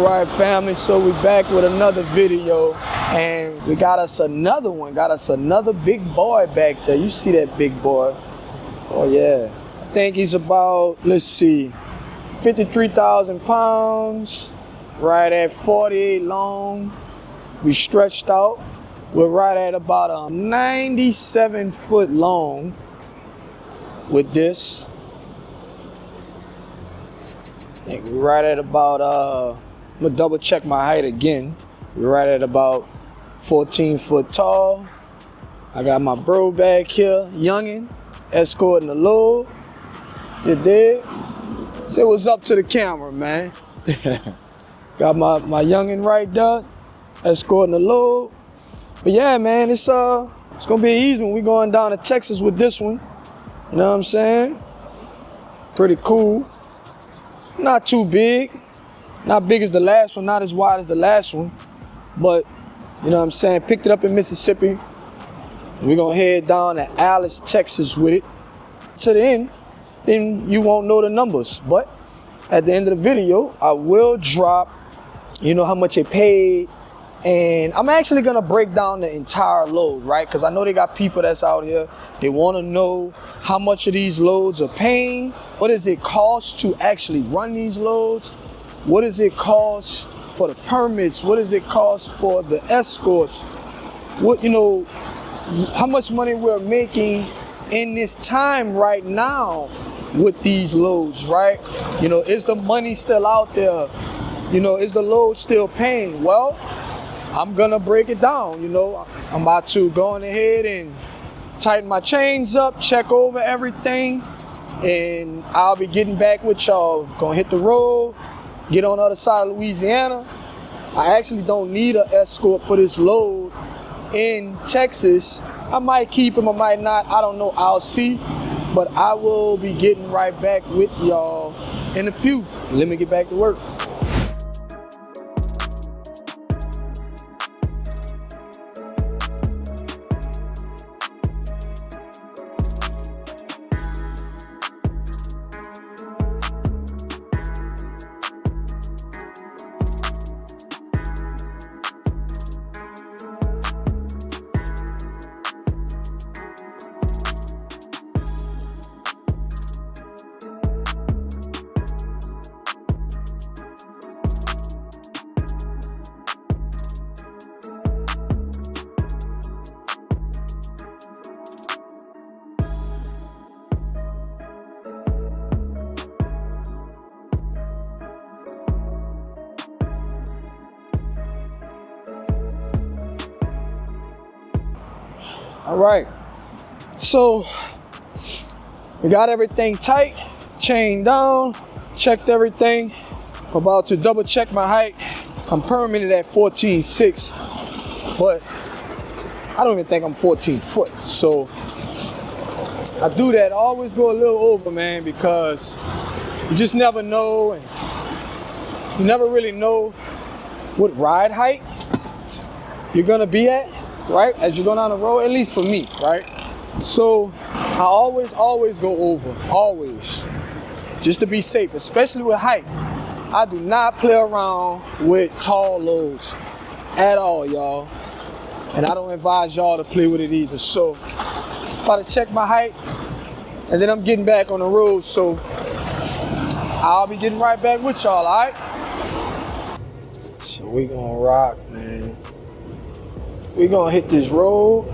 Alright family, so we back with another video and we got us another one, another big boy back there. You see that big boy? Oh yeah. I think he's about, let's see, 53,000 pounds, right at 48 long. We stretched out. We're right at about 97 foot long with this. I think we're right at about, I'm gonna double check my height again. We're right at about 14 foot tall. I got my bro back here, youngin', escorting the load. You dig? Say what's up to the camera, man. Got my youngin' right there, escorting the load. But yeah, man, it's gonna be an easy one. We going down to Texas with this one. You know what I'm saying? Pretty cool. Not too big. Not big as the last one, not as wide as the last one. But, you know what I'm saying? Picked it up in Mississippi. We're gonna head down to Alice, Texas with it. To the end, then you won't know the numbers. But at the end of the video, I will drop, you know, how much it paid. And I'm actually gonna break down the entire load, right? Because I know they got people that's out here. They wanna know how much of these loads are paying. What does it cost to actually run these loads? What does it cost for the permits? What does it cost for the escorts? What, you know, how much money we're making in this time right now with these loads, right? You know, is the money still out there? You know, is the load still paying? Well, I'm gonna break it down, you know. I'm about to go on ahead and tighten my chains up, check over everything, and I'll be getting back with y'all. Gonna hit the road, get on the other side of Louisiana. I actually don't need an escort for this load in Texas. I might keep him, I might not, I don't know, I'll see. But I will be getting right back with y'all in a few. Let me get back to work. All right, so we got everything tight, chain down, checked everything. About to double check my height. I'm permitted at 14.6, but I don't even think I'm 14 foot. So I do that, I always go a little over, man, because you just never know, and you never really know what ride height you're gonna be at, right, as you go down the road, at least for me, right? So I always go over, always, just to be safe, especially with height. I do not play around with tall loads at all, y'all, and I don't advise y'all to play with it either. So about to check my height, and then I'm getting back on the road, so I'll be getting right back with y'all, all right? So we gonna rock, man. We gonna hit this road.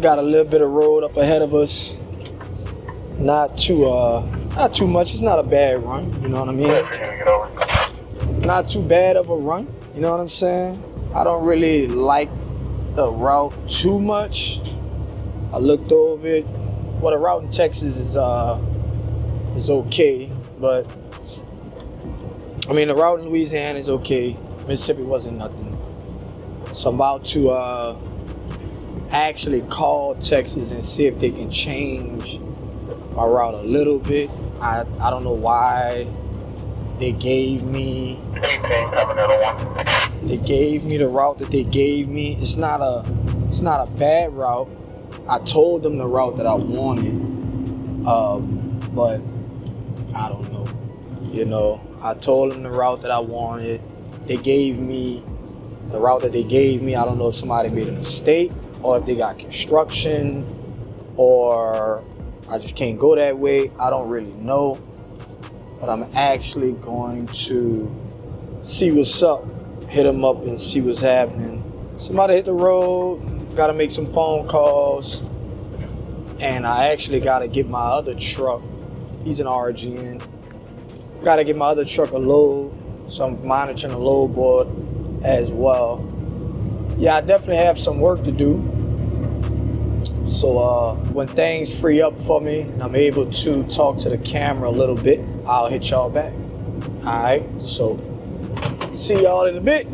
Got a little bit of road up ahead of us. Not too much. It's not a bad run, you know what I mean? Not too bad of a run, you know what I'm saying? I don't really like the route too much. I looked over it. Well, the route in Texas is okay, but I mean the route in Louisiana is okay. Mississippi wasn't nothing. So I'm about to actually call Texas and see if they can change my route a little bit. I don't know why they gave me the route that they gave me. It's not a bad route. I told them the route that I wanted, but I don't know. You know, I told them the route that I wanted. They gave me the route that they gave me. I don't know if somebody made a mistake or if they got construction or I just can't go that way. I don't really know. But I'm actually going to see what's up. Hit them up and see what's happening. Somebody hit the road. Got to make some phone calls. And I actually got to get my other truck. He's an RGN. Got to get my other truck a load. So I'm monitoring the load board as well. Yeah, I definitely have some work to do. So when things free up for me and I'm able to talk to the camera a little bit, I'll hit y'all back. All right, so see y'all in a bit.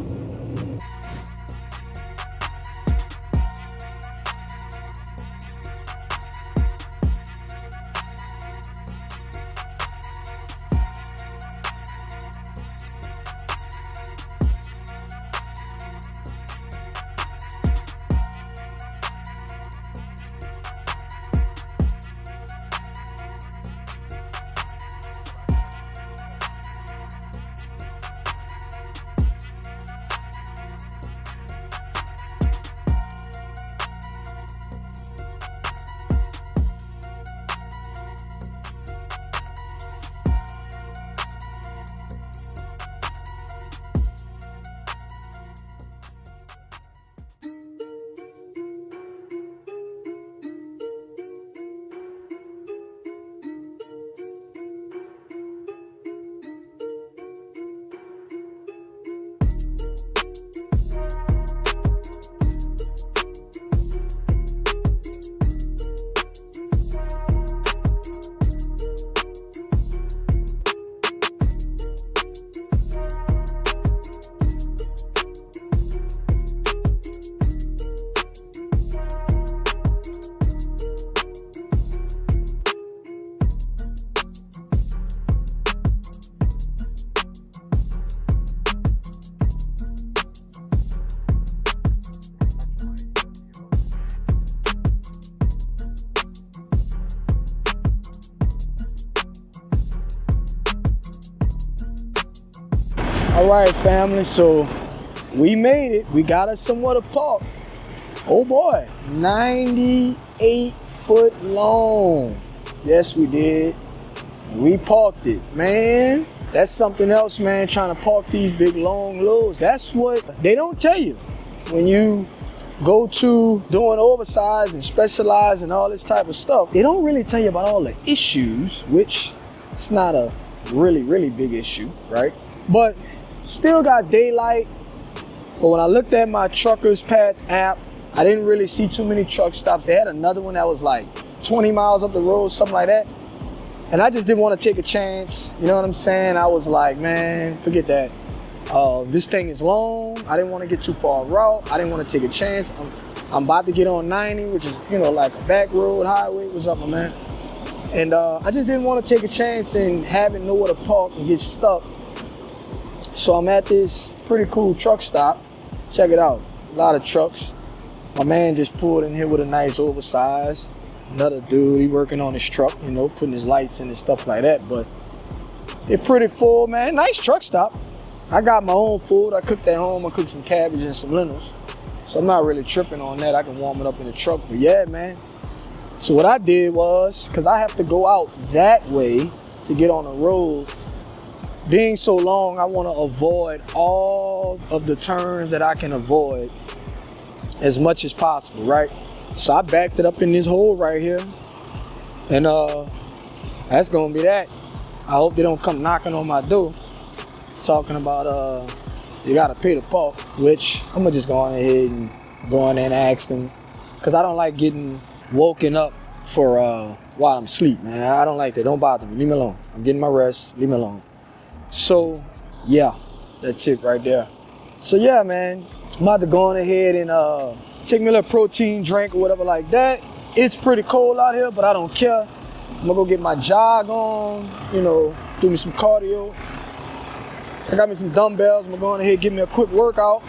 All right, family, so we made it. We got us somewhere to park. Oh boy, 98 foot long. Yes, we did. We parked it, man. That's something else, man, trying to park these big long loads. That's what they don't tell you when you go to doing oversize and specialize and all this type of stuff. They don't really tell you about all the issues, which it's not a really big issue, right? But still got daylight. But when I looked at my Truckers Path app, I didn't really see too many truck stops. They had another one that was like 20 miles up the road, something like that. And I just didn't want to take a chance. You know what I'm saying? I was like, man, forget that. This thing is long. I didn't want to get too far out. I didn't want to take a chance. I'm about to get on 90, which is, you know, like a back road highway. What's up, my man? And I just didn't want to take a chance and having nowhere to park and get stuck. So I'm at this pretty cool truck stop. Check it out. A lot of trucks. My man just pulled in here with a nice oversize. Another dude, he working on his truck, you know, putting his lights in and stuff like that. But it's pretty full, man. Nice truck stop. I got my own food. I cooked at home. I cooked some cabbage and some lentils. So I'm not really tripping on that. I can warm it up in the truck. But yeah, man. So what I did was, because I have to go out that way to get on the road, being so long, I want to avoid all of the turns that I can avoid as much as possible, right? So I backed it up in this hole right here. And that's gonna be that. I hope they don't come knocking on my door talking about you gotta pay to park, which I'm gonna just go on ahead and go in there and ask them, because I don't like getting woken up for while I'm asleep, man. I don't like that. Don't bother me. Leave me alone. I'm getting my rest. Leave me alone. So yeah, that's it right there. So yeah, man, I'm about to go on ahead and take me a little protein drink or whatever like that. It's pretty cold out here, but I don't care. I'm gonna go get my jog on, you know, do me some cardio. I got me some dumbbells. I'm gonna go on ahead and give me a quick workout.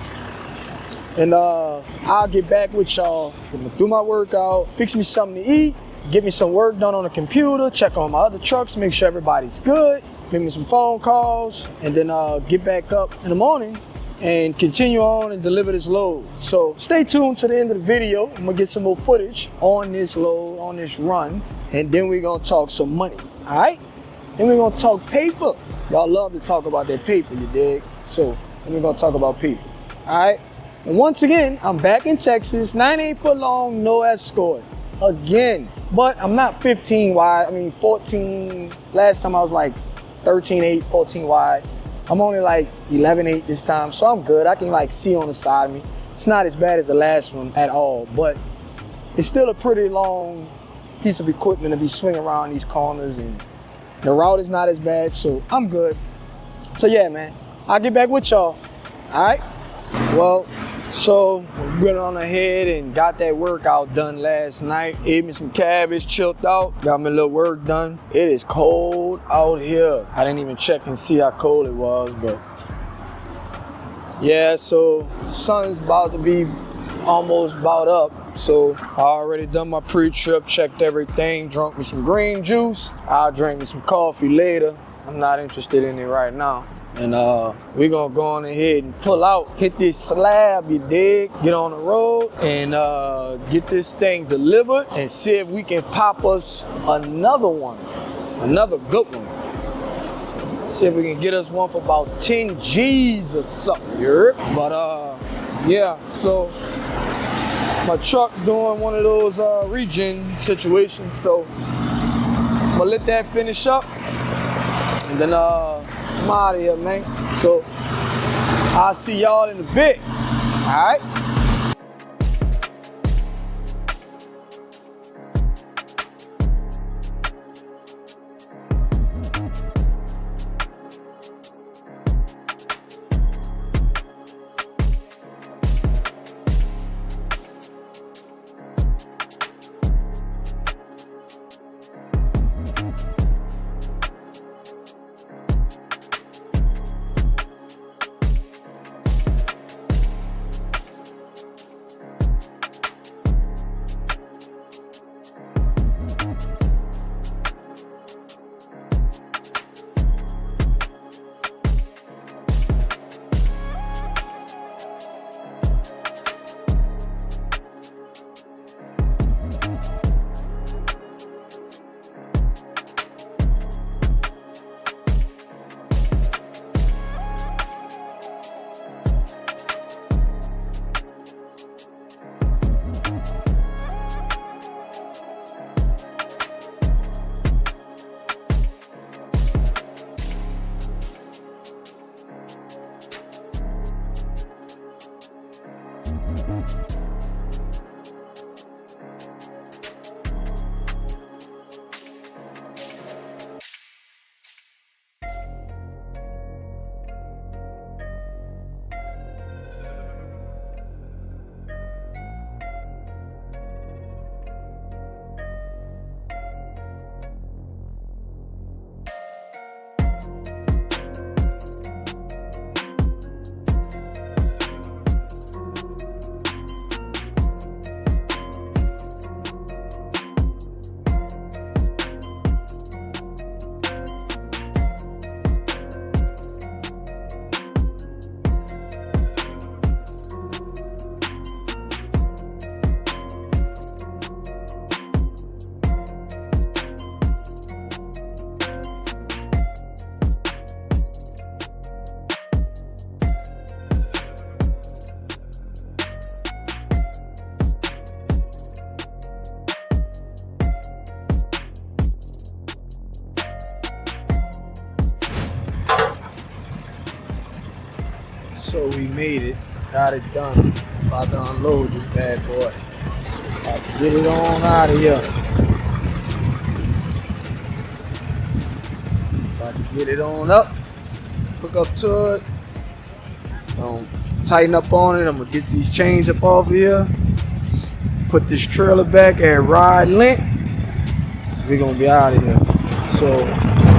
And I'll get back with y'all. I'm gonna do my workout, fix me something to eat, get me some work done on the computer, check on my other trucks, make sure everybody's good. make me some phone calls, and then get back up in the morning and continue on and deliver this load. So stay tuned to the end of the video. I'm gonna get some more footage on this load, on this run, and then we're gonna talk some money, all right? Then we're gonna talk paper. Y'all love to talk about that paper, you dig? So then we're gonna talk about paper, all right? And once again, I'm back in Texas, 9/8 foot long, no escort, again. But I'm not 15 wide, I mean 14. Last time I was like 13/8, 14 wide. I'm only like 11/8 this time, so I'm good. I can like see on the side of me. It's not as bad as the last one at all, but it's still a pretty long piece of equipment to be swinging around these corners, and the route is not as bad, so I'm good. So yeah, man, I'll get back with y'all, all right? Well, so we went on ahead and got that workout done last night. Ate me some cabbage, chilled out, got my little work done. It is cold out here. I didn't even check and see how cold it was, but yeah, so sun's about to be almost about up. So I already done my pre-trip, checked everything, drunk me some green juice. I'll drink me some coffee later. I'm not interested in it right now. And we're gonna go on ahead and pull out, hit this slab, you dig? Get on the road and get this thing delivered and see if we can pop us another one, another good one. See if we can get us one for about 10 G's or something, you heard? But yeah, so my truck doing one of those regen situations, so I'm gonna let that finish up and then I'm out of here, man. So I'll see y'all in a bit, all right? So we made it, got it done. About to unload this bad boy. About to get it on out of here. About to get it on up, hook up to it. Tighten up on it. I'm gonna get these chains up off of here. Put this trailer back at ride length. We're gonna be out of here. So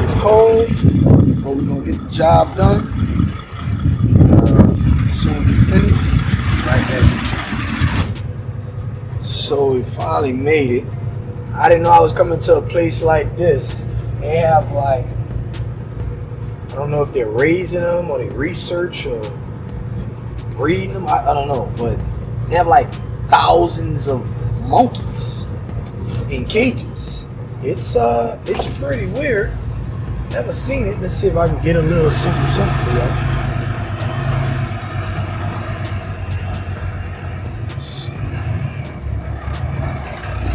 it's cold, but we're gonna get the job done. As soon as we finish, right there. So we finally made it. I didn't know I was coming to a place like this. They have like don't know if they're raising them or they research or breeding them. I don't know, but they have like thousands of monkeys in cages. It's pretty weird. Never seen it. Let's see if I can get a little something for y'all.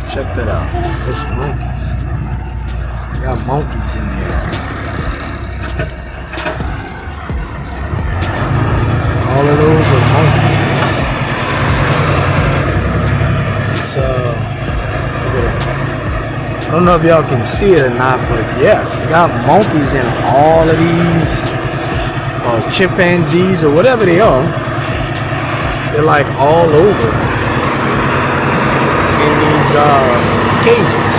Check that out. It's monkeys. Got monkeys in there. All of those are monkeys. It's I don't know if y'all can see it or not, but yeah, they got monkeys in all of these chimpanzees or whatever they are. They're like all over in these cages.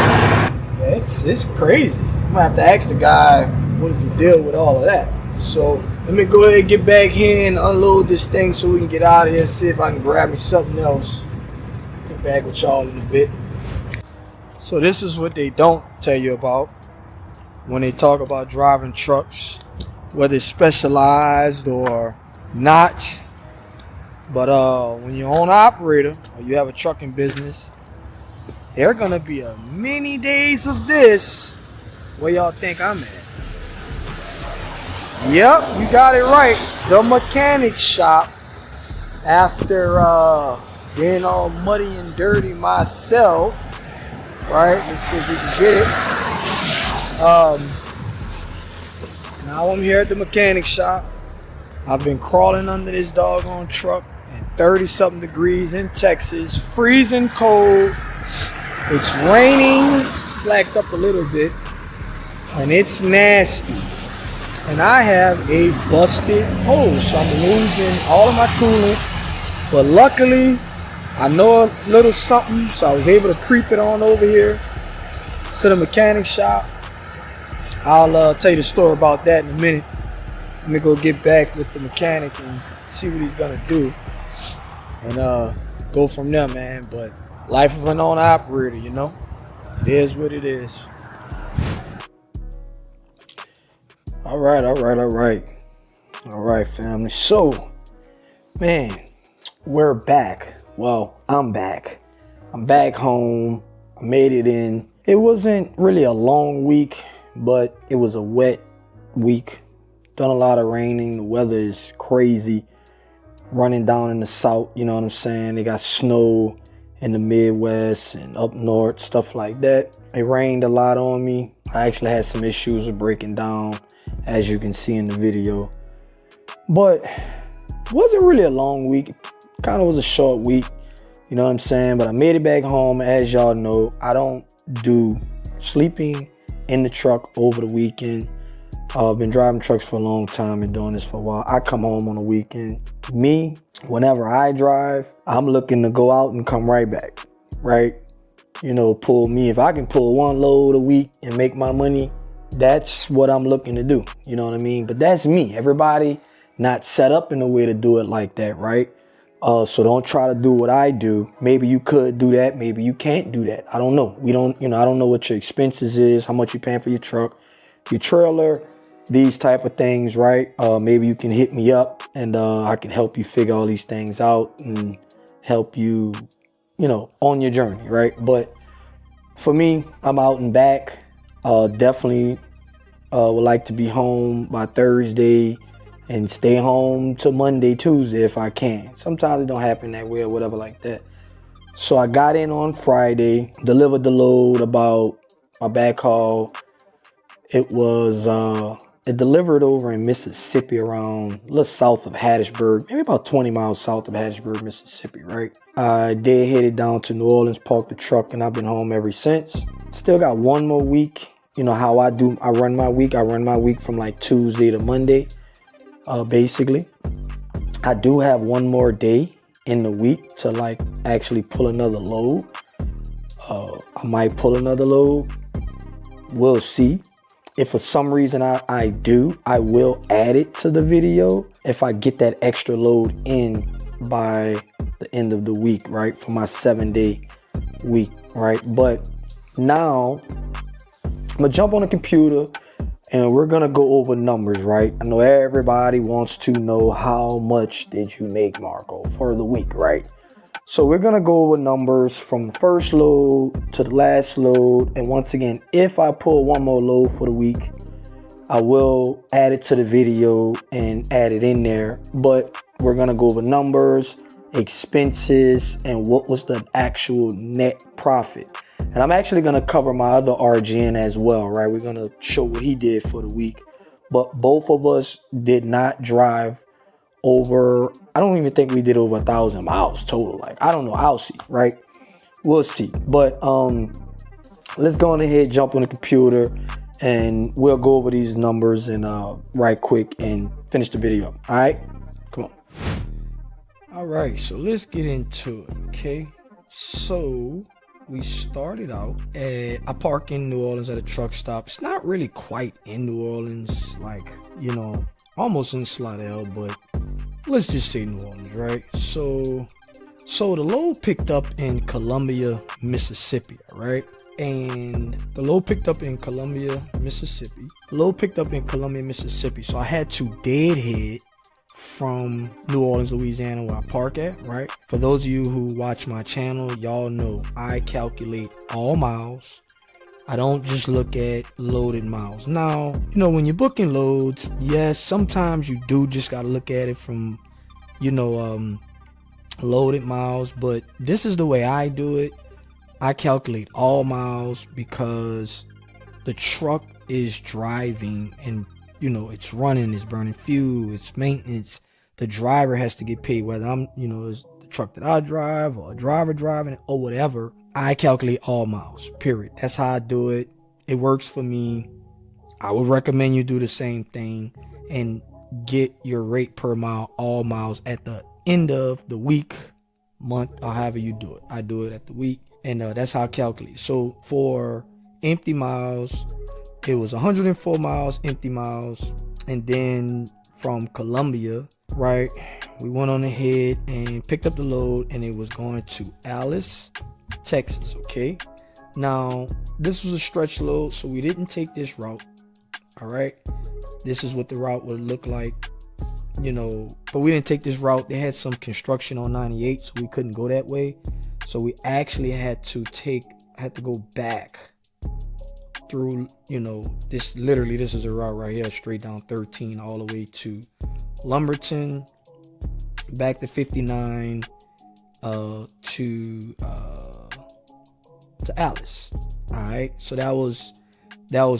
Yeah, it's crazy. I'm gonna have to ask the guy what is the deal with all of that. So let me go ahead and get back here and unload this thing so we can get out of here and see if I can grab me something else. Get back with y'all in a bit. So this is what they don't tell you about when they talk about driving trucks, whether it's specialized or not. But when you're an operator or you have a trucking business, there are gonna be a many days of this. Where y'all think I'm at? Yep, you got it right. The mechanic shop. After being all muddy and dirty myself, right? Let's see if we can get it. Now I'm here at the mechanic shop. I've been crawling under this doggone truck in 30-something degrees in Texas, freezing cold. It's raining, slacked up a little bit, and it's nasty. And I have a busted hose, so I'm losing all of my coolant. But luckily, I know a little something, so I was able to creep it on over here to the mechanic shop. I'll tell you the story about that in a minute. Let me go get back with the mechanic and see what he's gonna do, and go from there, man. But life of an owner operator, you know, it is what it is. All right, family. So, man, we're back. Well, I'm back. I'm back home. I made it in. It wasn't really a long week, but it was a wet week. Done a lot of raining. The weather is crazy. Running down in the south, you know what I'm saying? They got snow in the Midwest and up north, stuff like that. It rained a lot on me. I actually had some issues with breaking down, as you can see in the video. But it wasn't really a long week. It kind of was a short week, you know what I'm saying? But I made it back home. As y'all know, I don't do sleeping in the truck over the weekend. I've been driving trucks for a long time and doing this for a while. I come home on the weekend. Me, whenever I drive, I'm looking to go out and come right back, right? You know, pull me. If I can pull one load a week and make my money, that's what I'm looking to do. You know what I mean? But that's me. Everybody not set up in a way to do it like that, right? So don't try to do what I do. Maybe you could do that. Maybe you can't do that. I don't know. I don't know what your expenses is, how much you're paying for your truck, your trailer, these type of things, right? Maybe you can hit me up and I can help you figure all these things out and help you, you know, on your journey, right? But for me, I'm out and back. Definitely would like to be home by Thursday and stay home till Monday, Tuesday if I can. Sometimes it don't happen that way or whatever like that. So I got in on Friday, delivered the load about my backhaul. It was, it delivered over in Mississippi, around a little south of Hattiesburg, maybe about 20 miles south of Hattiesburg, Mississippi, right? I did headed down to New Orleans, parked the truck, and I've been home ever since. Still got one more week. You know how I do, I run my week from like Tuesday to Monday, basically. I do have one more day in the week to like actually pull another load. I might pull another load. We'll see. If for some reason I do, I will add it to the video if I get that extra load in by the end of the week, right? For my 7-day week, right? But now I'm gonna jump on the computer, and we're gonna go over numbers, right? I know everybody wants to know how much did you make, Marco, for the week, right? So we're gonna go over numbers from the first load to the last load. And once again, if I pull one more load for the week, I will add it to the video and add it in there. But we're gonna go over numbers, expenses, and what was the actual net profit. And I'm actually gonna cover my other RGN as well, right? We're gonna show what he did for the week. But both of us did not drive over, I don't even think we did over 1,000 miles total. Like, I don't know, I'll see, right? We'll see. But let's go on ahead, jump on the computer, and we'll go over these numbers and right quick and finish the video. All right, come on. All right, so let's get into it. Okay, so we started out at, I park in New Orleans at a truck stop. It's not really quite in New Orleans, like, you know, almost in Slidell, but let's just say New Orleans, right? So the load picked up in Columbia, Mississippi, right? And the load picked up in Columbia, Mississippi. So I had to deadhead from New Orleans, Louisiana, where I park at, right? For those of you who watch my channel, y'all know I calculate all miles. I don't just look at loaded miles. Now, you know, when you're booking loads, yes, sometimes you do just got to look at it from, you know, loaded miles. But this is the way I do it. I calculate all miles because the truck is driving and, you know, it's running, it's burning fuel, it's maintenance. The driver has to get paid, whether I'm, you know, it's the truck that I drive or a driver driving it or whatever. I calculate all miles, period. That's how I do it. It works for me. I would recommend you do the same thing and get your rate per mile, all miles, at the end of the week, month, or however you do it. I do it at the week, and that's how I calculate. So for empty miles, it was 104 miles, empty miles. And then from Columbia, right, we went on ahead and picked up the load, and it was going to Alice, Texas. Okay, now this was a stretch load, so we didn't take this route. All right, this is what the route would look like, you know, but we didn't take this route. They had some construction on 98, so we couldn't go that way. So we actually had to go back through, you know, this is a route right here, straight down 13 all the way to Lumberton, back to 59, to Alice. All right, so that was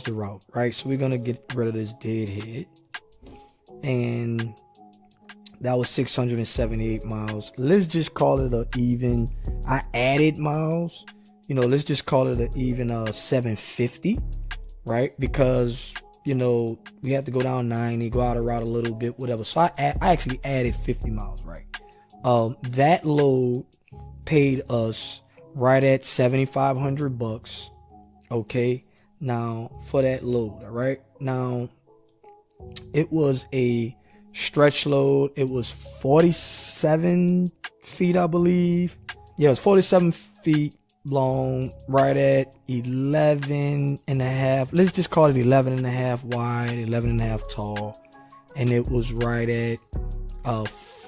the route, right? So we're gonna get rid of this deadhead, and that was 678 miles. Let's just call it a even. I added miles, you know, let's just call it an even 750, right? Because, you know, we had to go down 90, go out of route a little bit, whatever. So I actually added 50 miles, right? That load paid us right at $7,500. Okay, now for that load, all right? Now it was a stretch load. It was 47 feet, I believe. Yeah, it was 47 feet long, right at 11 and a half. Let's just call it 11 and a half wide, 11 and a half tall. And it was right at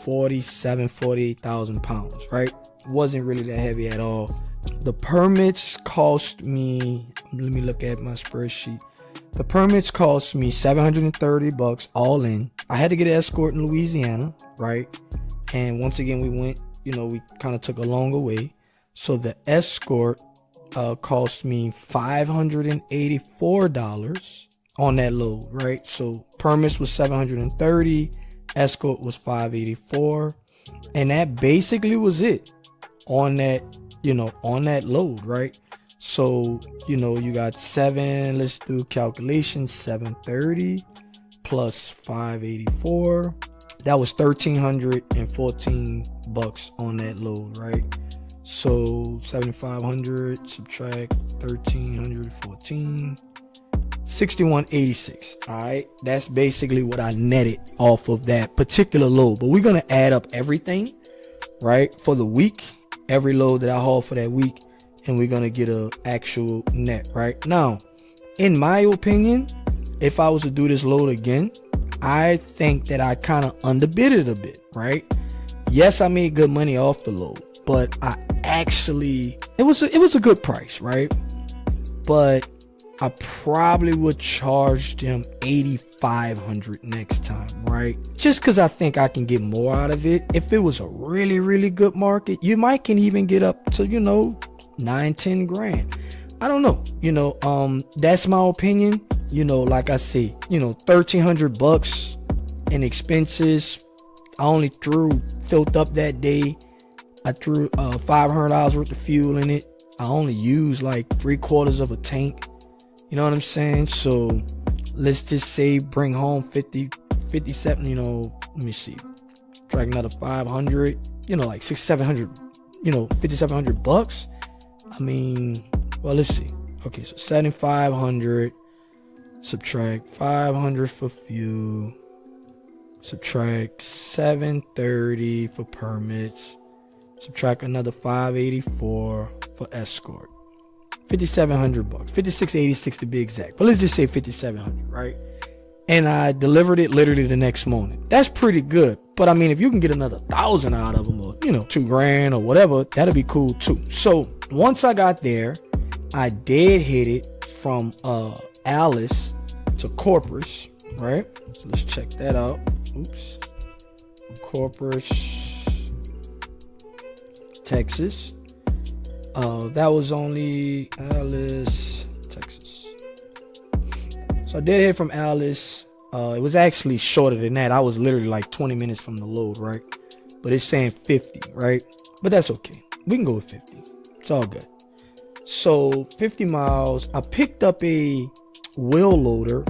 48,000 pounds, right? It wasn't really that heavy at all. The permits cost me, let me look at my spreadsheet. The permits cost me $730 all in. I had to get an escort in Louisiana, right? And once again, we went, you know, we kind of took a longer way. So the escort cost me $584 on that load, right? So permits was $730, escort was $584, and that basically was it on that, you know, on that load, right? So, you know, you got let's do calculations, 730 plus 584. That was $1,314 on that load, right? So 7,500 subtract 1,314, 6,186. All right, that's basically what I netted off of that particular load. But we're gonna add up everything, right, for the week, every load that I haul for that week, and we're gonna get a actual net. Right now, in my opinion, if I was to do this load again, I think that I kind of underbid it a bit, right? Yes, I made good money off the load, but I actually, it was a good price, right? But I probably would charge them $8,500 next time, right? Just because I think I can get more out of it. If it was a really, really good market, you might can even get up to, you know, 9-10 grand. I don't know, you know, that's my opinion. You know, like I say, you know, $1,300 in expenses. I only filled up that day. I threw $500 worth of fuel in it. I only used like 3/4 of a tank. You know what I'm saying? So let's just say bring home 57, you know, let me see. Drag another 500, you know, like $600-700, you know, $5,700. I mean, well, let's see. Okay, so 7,500, subtract 500 for fuel, subtract 730 for permits, subtract another 584 for escort. $5,700, $5,686 to be exact, but let's just say 5,700, right? And I delivered it literally the next morning. That's pretty good. But I mean, if you can get another 1,000 out of them, or, you know, 2 grand or whatever, that'd be cool too. So once I got there, I did hit it from Alice to Corpus, right? So let's check that out. Oops. Corpus, Texas. That was only Alice, Texas. So I did hit from Alice. It was actually shorter than that. I was literally like 20 minutes from the load, right? But it's saying 50, right? But that's okay. We can go with 50. It's all good. So 50 miles. I picked up a wheel loader.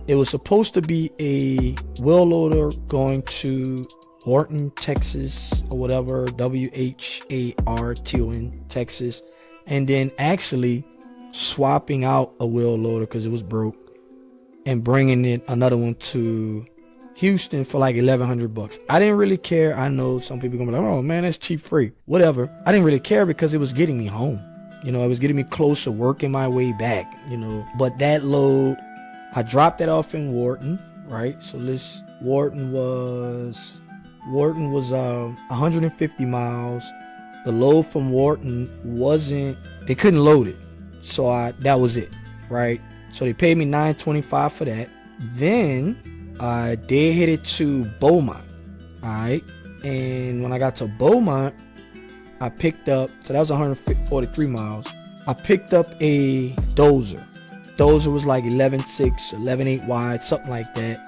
It was supposed to be a wheel loader going to Horton, Texas, or whatever, WHARTON, Texas, and then actually swapping out a wheel loader because it was broke and bringing in another one to Houston for like $1,100. I didn't really care. I know some people gonna be like, oh man, that's cheap free, whatever. I didn't really care because it was getting me home. You know, it was getting me closer, working my way back, you know. But that load, I dropped it off in Wharton, right? So Wharton was 150 miles. The load from Wharton they couldn't load it. So that was it, right? So they paid me $925 for that. Then I did hit it to Beaumont, all right? And when I got to Beaumont, I picked up, so that was 143 miles. I picked up a dozer. Dozer was like 11.6, 11.8 wide, something like that.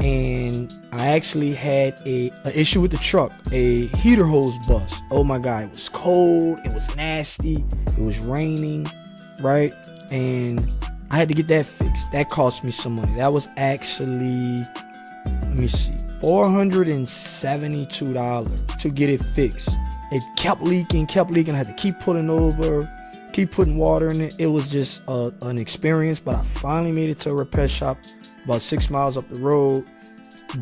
And I actually had an issue with the truck, a heater hose bust. Oh my God, it was cold, it was nasty, it was raining, right? And I had to get that fixed. That cost me some money. That was actually, let me see, $472 to get it fixed. It kept leaking. I had to keep putting over, keep putting water in it. It was just an experience, but I finally made it to a repair shop about 6 miles up the road.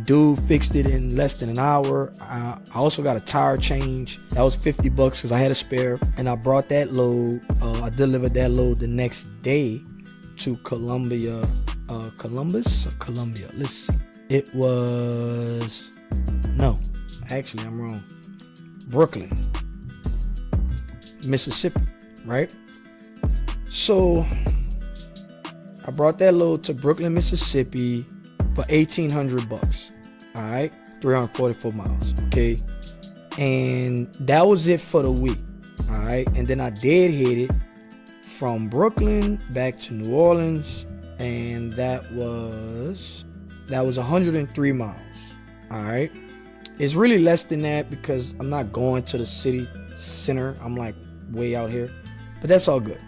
Dude fixed it in less than an hour. I also got a tire change. That was $50 because I had a spare, and I brought that load. I delivered that load the next day to Columbia. Columbus or Columbia? Let's see. It was, no, actually I'm wrong. Brooklyn, Mississippi, right? So I brought that load to Brooklyn, Mississippi for $1,800. All right, 344 miles. Okay, and that was it for the week. All right, and then I did hit it from Brooklyn back to New Orleans, and that was 103 miles. All right, it's really less than that because I'm not going to the city center. I'm like way out here, but that's all good.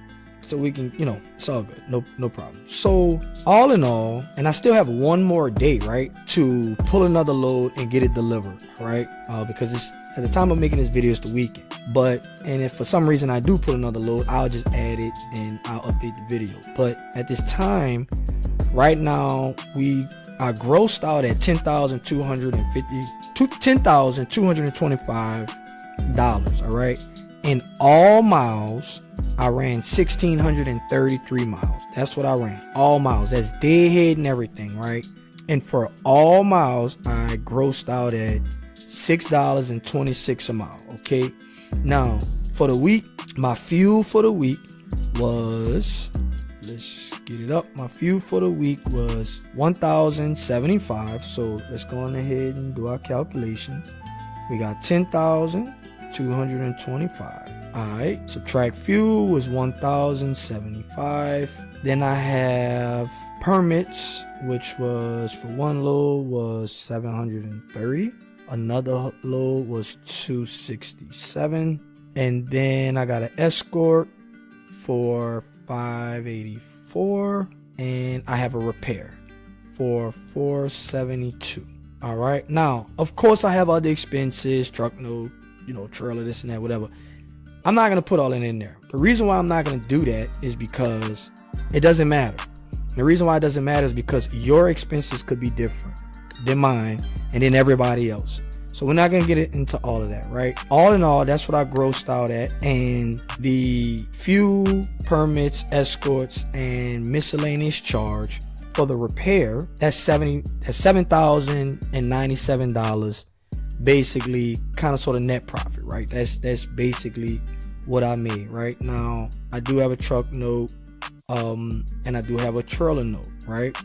So we can, you know, it's all good. No problem. So all in all, and I still have one more day, right, to pull another load and get it delivered, right? Because it's, at the time of making this video, it's the weekend. And if for some reason I do put another load, I'll just add it and I'll update the video. But at this time, right now, I grossed out at $10,225, all right? And all miles I ran 1,633 miles. That's what I ran. All miles. That's deadhead and everything, right? And for all miles, I grossed out at $6.26 a mile, okay? Now, for the week, my fuel for the week was, let's get it up. My fuel for the week was 1,075. So let's go on ahead and do our calculations. We got 10,225. All right, subtract fuel was 1,075. Then I have permits, which was for one load was 730. Another load was 267. And then I got an escort for 584. And I have a repair for 472. All right. Now, of course, I have other expenses, truck note, trailer, this and that, whatever. I'm not going to put all that in there. The reason why I'm not going to do that is because it doesn't matter. The reason why it doesn't matter is because your expenses could be different than mine and then everybody else. So we're not going to get into all of that, right? All in all, that's what I grossed out at. And the fuel, permits, escorts, and miscellaneous charge for the repair, that's $7,097. Basically, kind of sort of net profit, right? That's basically what I made. Right now, I do have a truck note, and I do have a trailer note, right?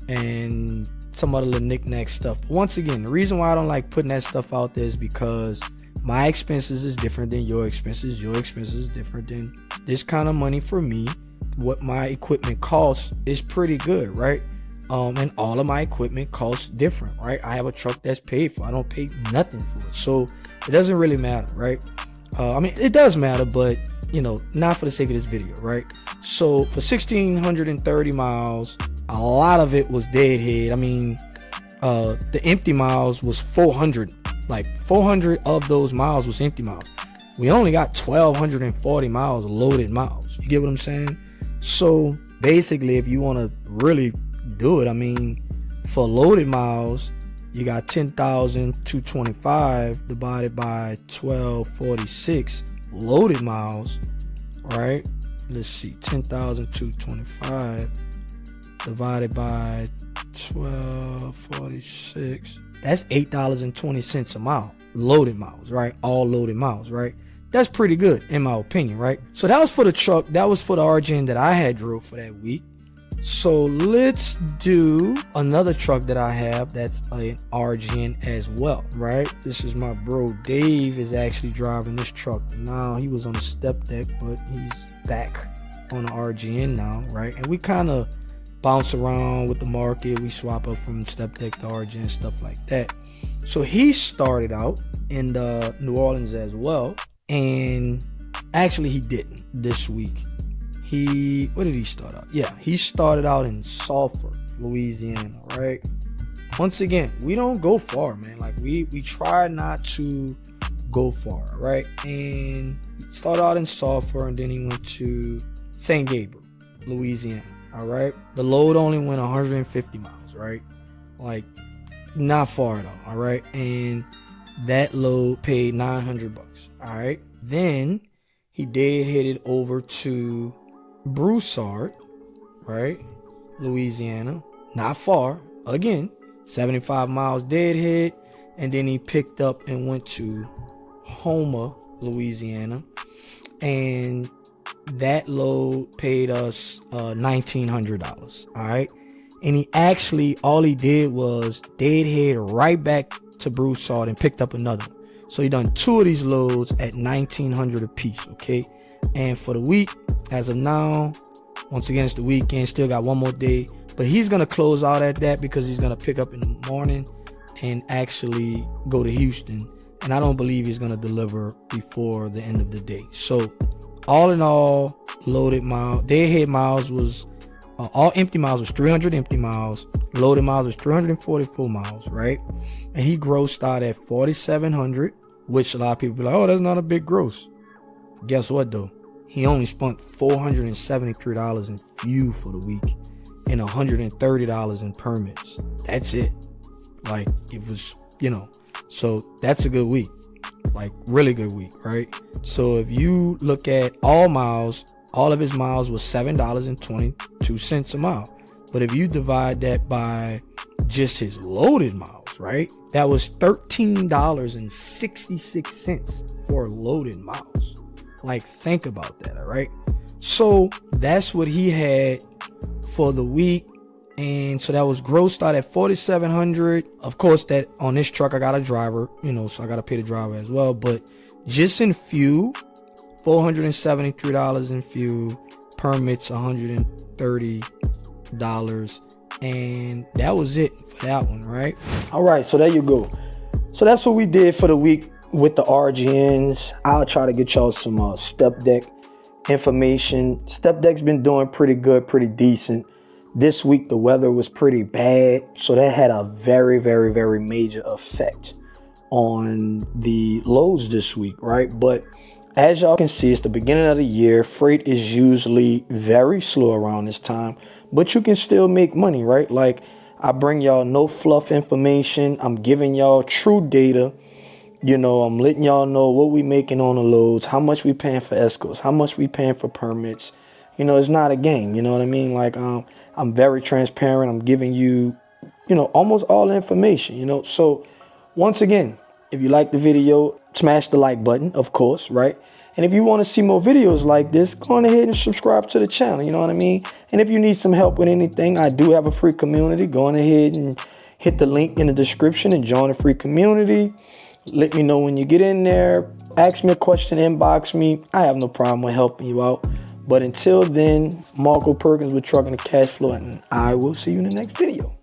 And some other little knick-knack stuff. But once again, the reason why I don't like putting that stuff out there is because my expenses is different than your expenses. Your expenses is different than this kind of money for me. What my equipment costs is pretty good, right? And all of my equipment costs different, right? I have a truck that's paid for. I don't pay nothing for it. So it doesn't really matter, right? I mean, it does matter, but, not for the sake of this video, right? So for 1,630 miles, a lot of it was deadhead. I mean, the empty miles was 400. Like 400 of those miles was empty miles. We only got 1,240 miles loaded miles. You get what I'm saying? So basically, if you want to really do it, I mean, for loaded miles, you got 10,225 divided by 1,246 loaded miles, right? Let's see, 10,225 divided by 1,246. That's $8.20 a mile, loaded miles, right? All loaded miles, right? That's pretty good in my opinion, right? So that was for the truck. That was for the RGN that I had drove for that week. So let's do another truck that I have that's an RGN as well, right? This is my bro Dave is actually driving this truck now. He was on the step deck, but he's back on the RGN now, right? And we kind of bounce around with the market. We swap up from step deck to RGN, stuff like that. So he started out in the New Orleans as well, and actually he didn't this week. Where did he start out? Yeah, he started out in Sulphur, Louisiana, right? Once again, we don't go far, man. Like we try not to go far, right? And he started out in Sulphur, and then he went to St. Gabriel, Louisiana, all right? The load only went 150 miles, right? Like not far at all right? And that load paid $900, all right? Then he headed over to Broussard, right? Louisiana, not far. Again, 75 miles deadhead. And then he picked up and went to Houma, Louisiana, and that load paid us $1,900. All right, and he actually all he did was deadhead right back to Broussard and picked up another one. So he done two of these loads at $1,900 a piece. Okay. And for the week, as of now, once again, it's the weekend, still got one more day, but he's going to close out at that because he's going to pick up in the morning and actually go to Houston. And I don't believe he's going to deliver before the end of the day. So all in all, loaded miles, deadhead miles was, all empty miles was 300 empty miles. Loaded miles was 344 miles, right? And he grossed out at 4,700, which a lot of people be like, oh, that's not a big gross. Guess what though? He only spent $473 in fuel for the week and $130 in permits. That's it. Like it was, so that's a good week. like really good week, right? So if you look at all miles, all of his miles was $7.22 a mile. But if you divide that by just his loaded miles, right? That was $13.66 for loaded miles. Like, think about that, all right? So that's what he had for the week. And so that was grossed out at $4,700. Of course, that on this truck I got a driver, you know, so I got to pay the driver as well. But just in fuel, $473 in fuel, permits $130, and that was it for that one, right? All right, so there you go. So that's what we did for the week with the RGNs. I'll try to get y'all some step deck information. Step deck's been doing pretty good, pretty decent. This week the weather was pretty bad, so that had a very, very, very major effect on the loads this week, right? But as y'all can see, it's the beginning of the year. Freight is usually very slow around this time, but you can still make money, right? Like, I bring y'all no fluff information. I'm giving y'all true data. You know, I'm letting y'all know what we making on the loads, how much we paying for escorts, how much we paying for permits. You know, it's not a game, you know what I mean? Like, I'm very transparent. I'm giving you, you know, almost all the information, you know. So once again, if you like the video, smash the like button, of course, right? And if you want to see more videos like this, go on ahead and subscribe to the channel, you know what I mean? And if you need some help with anything, I do have a free community. Go on ahead and hit the link in the description and join the free community. Let me know when you get in there. Ask me a question, inbox me. I have no problem with helping you out. But until then, Marco Perkins with Trucking the Cash Flow, and I will see you in the next video.